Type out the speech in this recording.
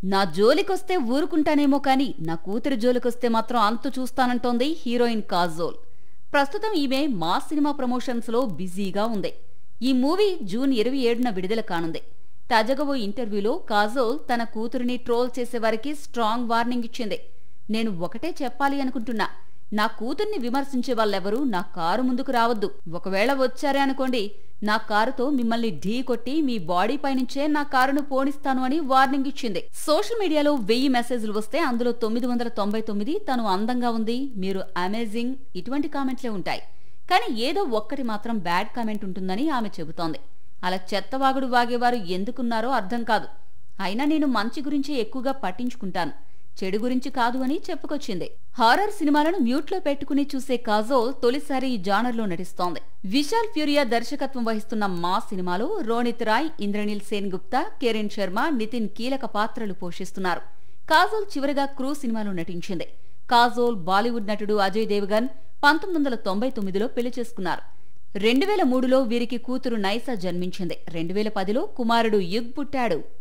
నా జోలికొస్తే ఊరుకుంటానేమో కాని నా కూతురి జోలికొస్తే మాత్రం అంతు చూస్తానంటోంది హీరోయిన్ కాజోల్. ప్రస్తుతం ఈమె మా సినిమా ప్రమోషన్స్ లో బిజీగా ఉంది. ఈ మూవీ జూన్ 27న విడుదల కానుంది. తాజాగా ఓ ఇంటర్వ్యూలో కాజోల్ తన కూతురిని ట్రోల్ చేసేవారికి స్ట్రాంగ్ వార్నింగ్ ఇచ్చింది. నేను ఒకటే చెప్పాలి అనుకుంటున్నా, నా కూతుర్ని విమర్శించే వాళ్ళెవరూ నా కారు ముందుకు రావద్దు. ఒకవేళ వచ్చారే అనుకోండి, నా కారుతో మిమ్మల్ని ఢీ కొట్టి మీ బాడీ పైనుంచే నా కారును పోనిస్తాను అని వార్నింగ్ ఇచ్చింది. సోషల్ మీడియాలో 1000 మెసేజ్లు వస్తే అందులో 999 తను అందంగా ఉంది, మీరు అమేజింగ్ ఇటువంటి కామెంట్లే ఉంటాయి. కానీ ఏదో ఒక్కటి మాత్రం బ్యాడ్ కామెంట్ ఉంటుందని ఆమె చెబుతోంది. అలా చెత్తవాగుడు వాగేవారు ఎందుకున్నారో అర్థం కాదు. అయినా నేను మంచి గురించి ఎక్కువగా పట్టించుకుంటాను, చెడు గురించి కాదు అని చెప్పుకొచ్చింది. హారర్ సినిమాలను మ్యూట్లో పెట్టుకుని చూసే కాజోల్ తొలిసారి ఈ జానర్లో నటిస్తోంది. విశాల్ ఫ్యూరియా దర్శకత్వం వహిస్తున్న మా సినిమాలో రోనిత్ రాయ్, ఇంద్రనీల్ సేన్ గుప్తా, కిరణ్ శర్మ, నితిన్ కీలక పాత్రలు పోషిస్తున్నారు. కాజోల్ చివరిగా క్రూ సినిమాలో నటించింది. కాజోల్ బాలీవుడ్ నటుడు అజయ్ దేవగన్ 1999లో పెళ్లి చేసుకున్నారు. 2003లో వీరికి కూతురు నైసా జన్మించింది. 2010లో కుమారుడు యుగ్ పుట్టాడు.